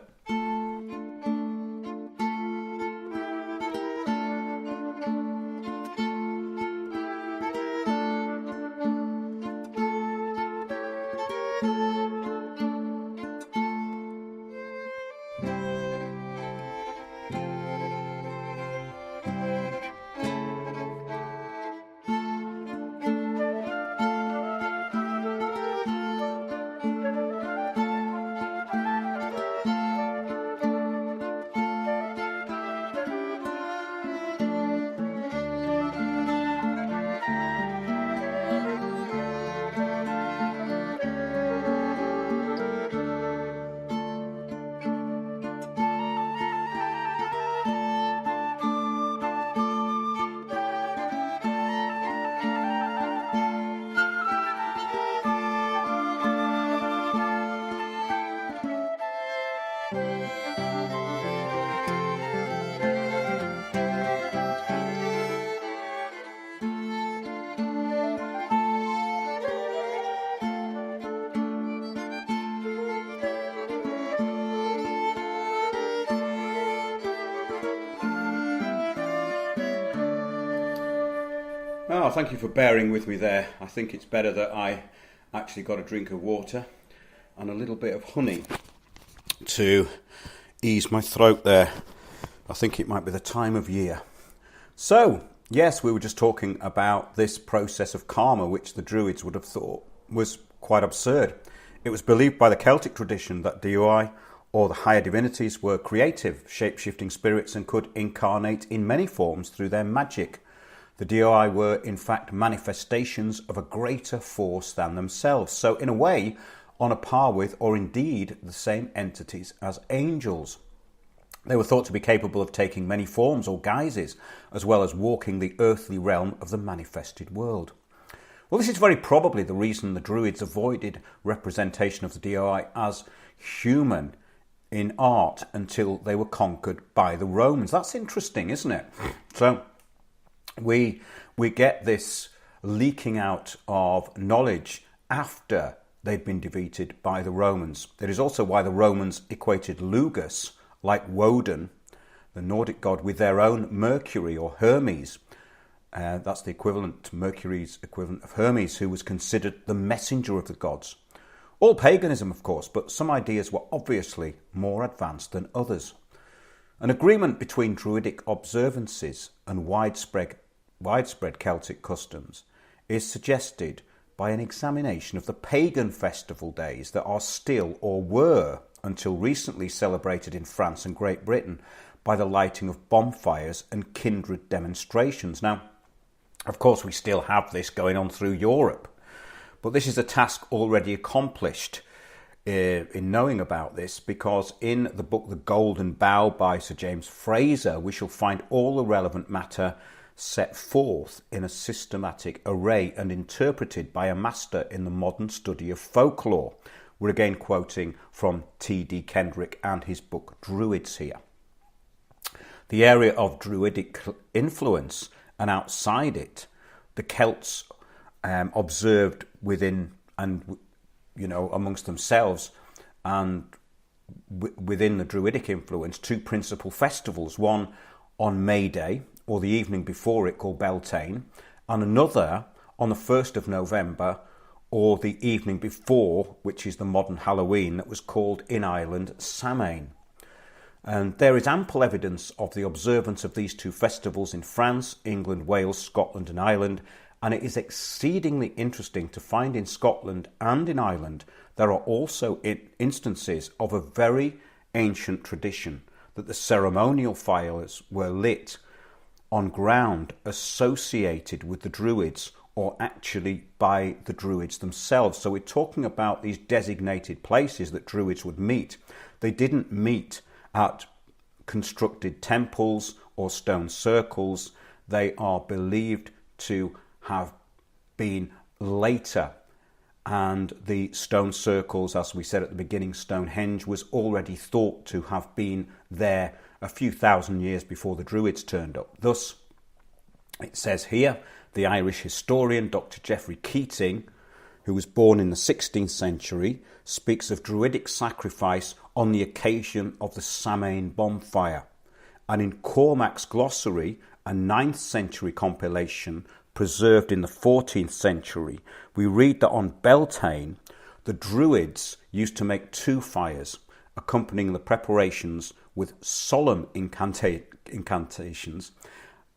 Oh, thank you for bearing with me there. I think it's better that I actually got a drink of water and a little bit of honey to ease my throat there. I think it might be the time of year. So, yes, we were just talking about this process of karma, which the Druids would have thought was quite absurd. It was believed by the Celtic tradition that DOI, or the higher divinities, were creative, shape-shifting spirits and could incarnate in many forms through their magic. The DOI were, in fact, manifestations of a greater force than themselves. So, in a way, on a par with, or indeed the same entities as angels. They were thought to be capable of taking many forms or guises, as well as walking the earthly realm of the manifested world. Well, this is very probably the reason the Druids avoided representation of the DOI as human in art until they were conquered by the Romans. That's interesting, isn't it? So we get this leaking out of knowledge after they'd been defeated by the Romans. That is also why the Romans equated Lugus, like Woden, the Nordic god, with their own Mercury or Hermes. That's the equivalent, Mercury's equivalent of Hermes, who was considered the messenger of the gods. All paganism, of course, but some ideas were obviously more advanced than others. An agreement between Druidic observances and widespread widespread Celtic customs is suggested by an examination of the pagan festival days that are still, or were until recently, celebrated in France and Great Britain by the lighting of bonfires and kindred demonstrations. Now, of course, we still have this going on through Europe, but this is a task already accomplished in knowing about this, because in the book The Golden Bough by Sir James Fraser, we shall find all the relevant matter set forth in a systematic array and interpreted by a master in the modern study of folklore. We're again quoting from T.D. Kendrick and his book Druids here. The area of Druidic influence and outside it, the Celts observed within and amongst themselves and within the Druidic influence, two principal festivals, one on May Day, or the evening before it, called Beltane, and another on the 1st of November, or the evening before, which is the modern Halloween, that was called in Ireland Samhain. And there is ample evidence of the observance of these two festivals in France, England, Wales, Scotland and Ireland, and it is exceedingly interesting to find in Scotland and in Ireland there are also instances of a very ancient tradition that the ceremonial fires were lit on ground associated with the Druids, or actually by the Druids themselves. So we're talking about these designated places that Druids would meet. They didn't meet at constructed temples or stone circles. They are believed to have been later, and the stone circles, as we said at the beginning, Stonehenge, was already thought to have been there a few thousand years before the Druids turned up. Thus, it says here, the Irish historian Dr. Geoffrey Keating, who was born in the 16th century, speaks of Druidic sacrifice on the occasion of the Samhain bonfire. And in Cormac's glossary, a 9th century compilation preserved in the 14th century, we read that on Beltane, the Druids used to make two fires, accompanying the preparations with solemn incantations,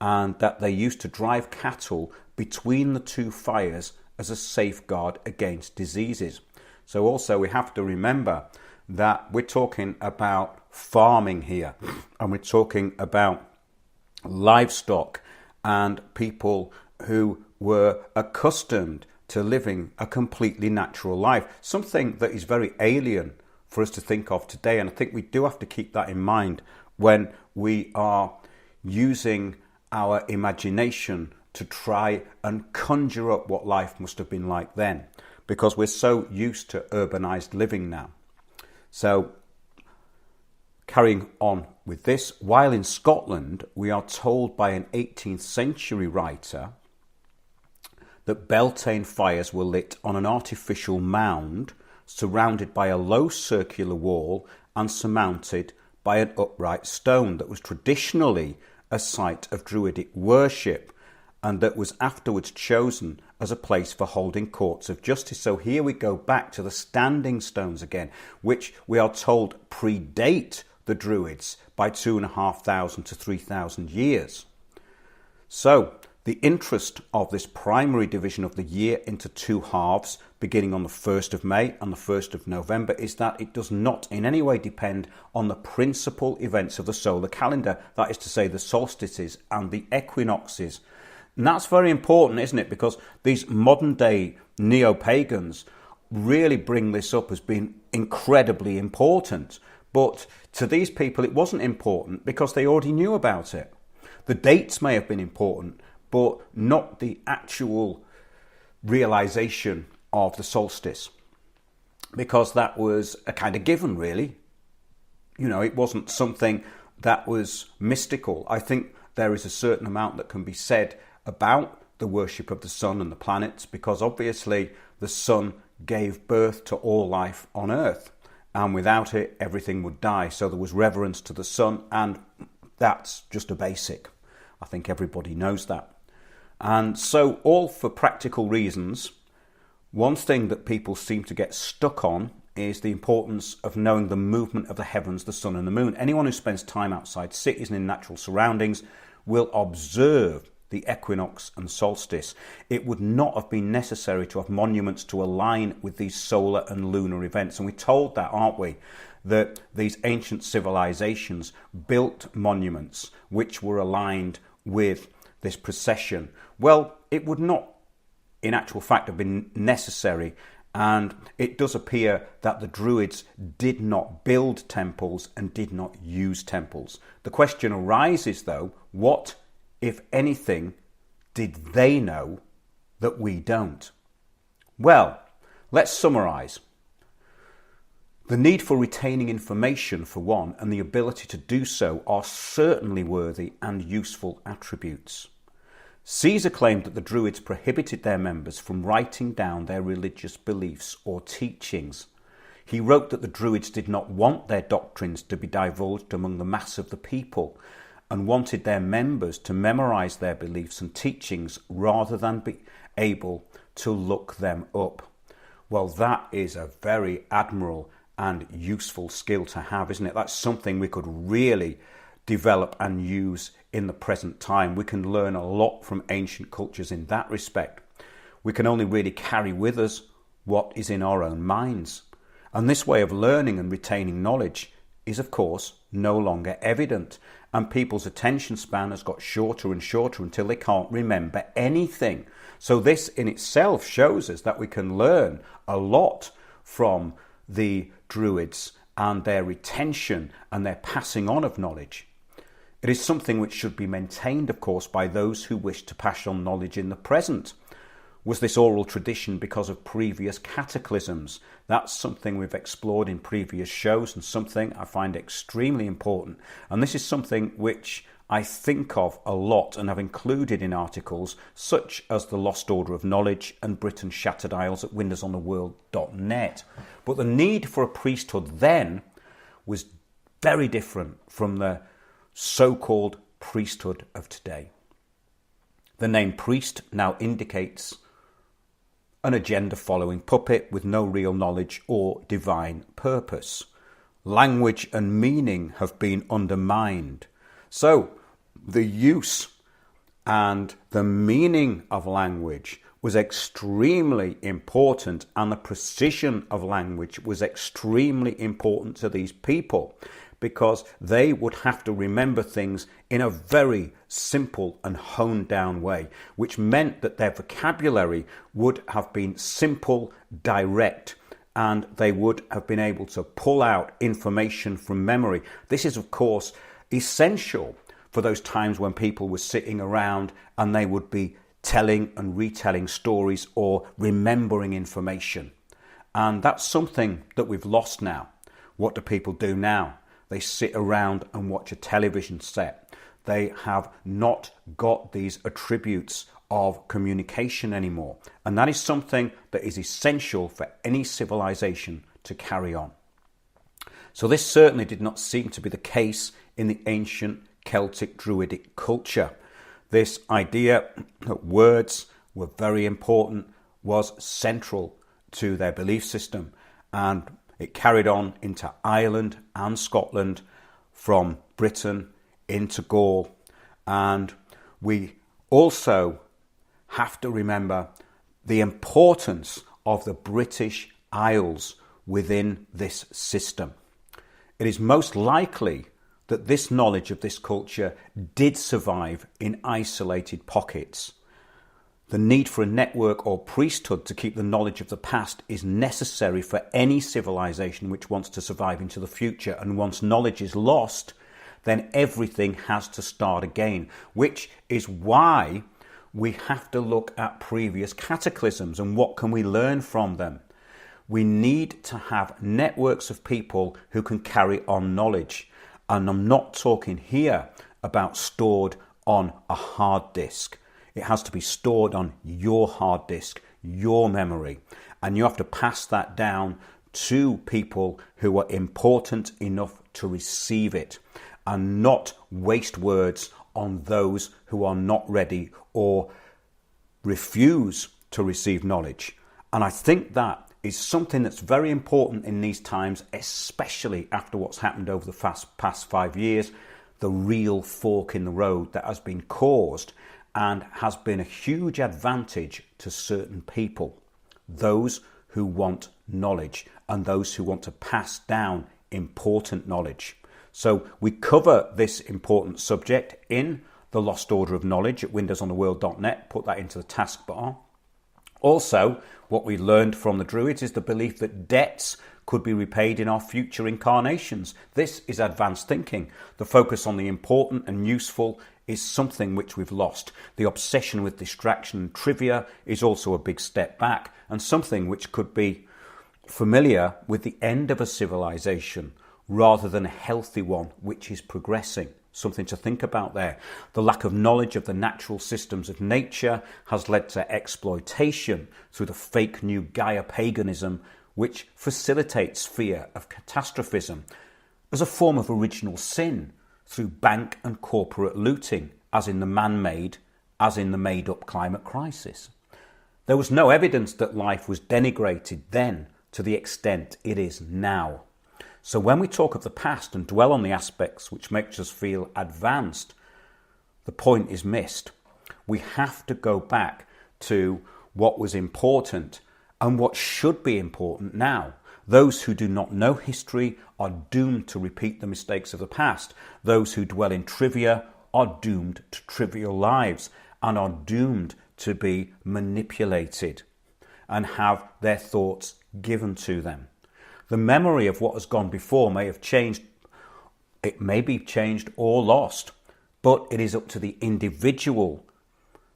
and that they used to drive cattle between the two fires as a safeguard against diseases. So also we have to remember that we're talking about farming here, and we're talking about livestock and people who were accustomed to living a completely natural life, something that is very alien for us to think of today. And I think we do have to keep that in mind when we are using our imagination to try and conjure up what life must have been like then, because we're so used to urbanized living now. So carrying on with this, while in Scotland, we are told by an 18th century writer that Beltane fires were lit on an artificial mound surrounded by a low circular wall and surmounted by an upright stone that was traditionally a site of Druidic worship, and that was afterwards chosen as a place for holding courts of justice. So here we go back to the standing stones again, which we are told predate the Druids by 2,500 to 3,000 years. So the interest of this primary division of the year into two halves, beginning on the 1st of May and the 1st of November, is that it does not in any way depend on the principal events of the solar calendar, that is to say the solstices and the equinoxes. And that's very important, isn't it? Because these modern day neo-pagans really bring this up as being incredibly important. But to these people it wasn't important because they already knew about it. The dates may have been important, but not the actual realization of the solstice, because that was a kind of given, really. It wasn't something that was mystical. I think there is a certain amount that can be said about the worship of the sun and the planets, because obviously the sun gave birth to all life on earth, and without it everything would die. So there was reverence to the sun, and that's just a basic. I think everybody knows that. And so, all for practical reasons, one thing that people seem to get stuck on is the importance of knowing the movement of the heavens, the sun and the moon. Anyone who spends time outside cities and in natural surroundings will observe the the equinox and solstice, it would not have been necessary to have monuments to align with these solar and lunar events. And we're told that, aren't we? That these ancient civilizations built monuments which were aligned with this precession. Well, it would not, in actual fact, have been necessary. And it does appear that the Druids did not build temples and did not use temples. The question arises, though, what, if anything, did they know that we don't? Well, let's summarise. The need for retaining information, for one, and the ability to do so are certainly worthy and useful attributes. Caesar claimed that the Druids prohibited their members from writing down their religious beliefs or teachings. He wrote that the Druids did not want their doctrines to be divulged among the mass of the people and wanted their members to memorise their beliefs and teachings rather than be able to look them up. Well, that is a very admirable and useful skill to have, isn't it? That's something we could really develop and use in the present time. We can learn a lot from ancient cultures in that respect. We can only really carry with us what is in our own minds. And this way of learning and retaining knowledge is, of course, no longer evident. And people's attention span has got shorter and shorter until they can't remember anything. So this in itself shows us that we can learn a lot from the Druids and their retention and their passing on of knowledge. It is something which should be maintained, of course, by those who wish to pass on knowledge in the present. Was this oral tradition because of previous cataclysms? That's something we've explored in previous shows and something I find extremely important. And this is something which I think of a lot and have included in articles such as The Lost Order of Knowledge and Britain's Shattered Isles at windowsontheworld.net. But the need for a priesthood then was very different from the so-called priesthood of today. The name priest now indicates an agenda-following puppet with no real knowledge or divine purpose. Language and meaning have been undermined. So the use and the meaning of language was extremely important, and the precision of language was extremely important to these people, because they would have to remember things in a very simple and honed down way, which meant that their vocabulary would have been simple, direct, and they would have been able to pull out information from memory. This is, of course, essential for those times when people were sitting around and they would be telling and retelling stories or remembering information. And that's something that we've lost now. What do people do now? They sit around and watch a television set. They have not got these attributes of communication anymore. And that is something that is essential for any civilization to carry on. So this certainly did not seem to be the case in the ancient Celtic Druidic culture. This idea that words were very important was central to their belief system, and it carried on into Ireland and Scotland, from Britain into Gaul. And we also have to remember the importance of the British Isles within this system. It is most likely that this knowledge of this culture did survive in isolated pockets. The need for a network or priesthood to keep the knowledge of the past is necessary for any civilization which wants to survive into the future. And once knowledge is lost, then everything has to start again, which is why we have to look at previous cataclysms and what can we learn from them. We need to have networks of people who can carry on knowledge. And I'm not talking here about stored on a hard disk. It has to be stored on your hard disk, your memory. And you have to pass that down to people who are important enough to receive it, and not waste words on those who are not ready or refuse to receive knowledge. And I think that is something that's very important in these times, especially after what's happened over the past 5 years, the real fork in the road that has been caused and has been a huge advantage to certain people, those who want knowledge and those who want to pass down important knowledge. So we cover this important subject in the Lost Order of Knowledge at windowsontheworld.net. Put that into the taskbar. Also, what we learned from the Druids is the belief that debts could be repaid in our future incarnations. This is advanced thinking. The focus on the important and useful is something which we've lost. The obsession with distraction and trivia is also a big step back, and something which could be familiar with the end of a civilization rather than a healthy one which is progressing. Something to think about there. The lack of knowledge of the natural systems of nature has led to exploitation through the fake new Gaia paganism, which facilitates fear of catastrophism as a form of original sin through bank and corporate looting, as in the man-made, as in the made-up climate crisis. There was no evidence that life was denigrated then to the extent it is now. So when we talk of the past and dwell on the aspects which makes us feel advanced, the point is missed. We have to go back to what was important and what should be important now. Those who do not know history are doomed to repeat the mistakes of the past. Those who dwell in trivia are doomed to trivial lives and are doomed to be manipulated and have their thoughts given to them. The memory of what has gone before may have changed. It may be changed or lost, but it is up to the individual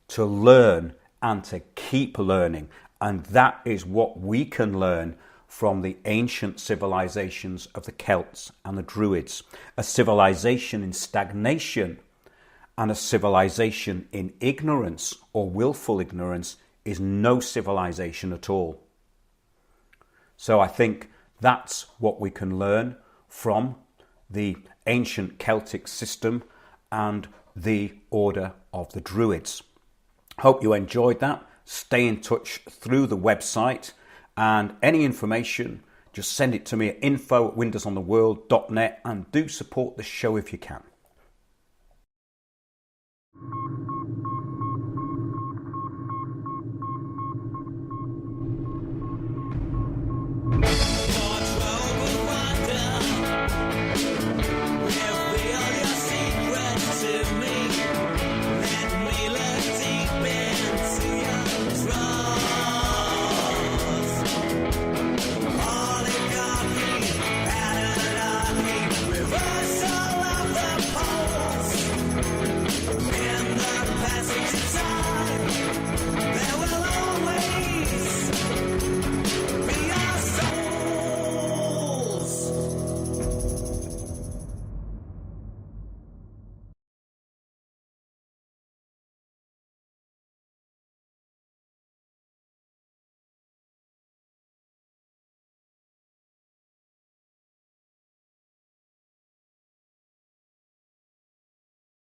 to learn and to keep learning. And that is what we can learn from the ancient civilizations of the Celts and the Druids. A civilization in stagnation and a civilization in ignorance or willful ignorance is no civilization at all. So I think that's what we can learn from the ancient Celtic system and the order of the Druids. Hope you enjoyed that. Stay in touch through the website, and any information, just send it to me at info@windowsontheworld.net, and do support the show if you can.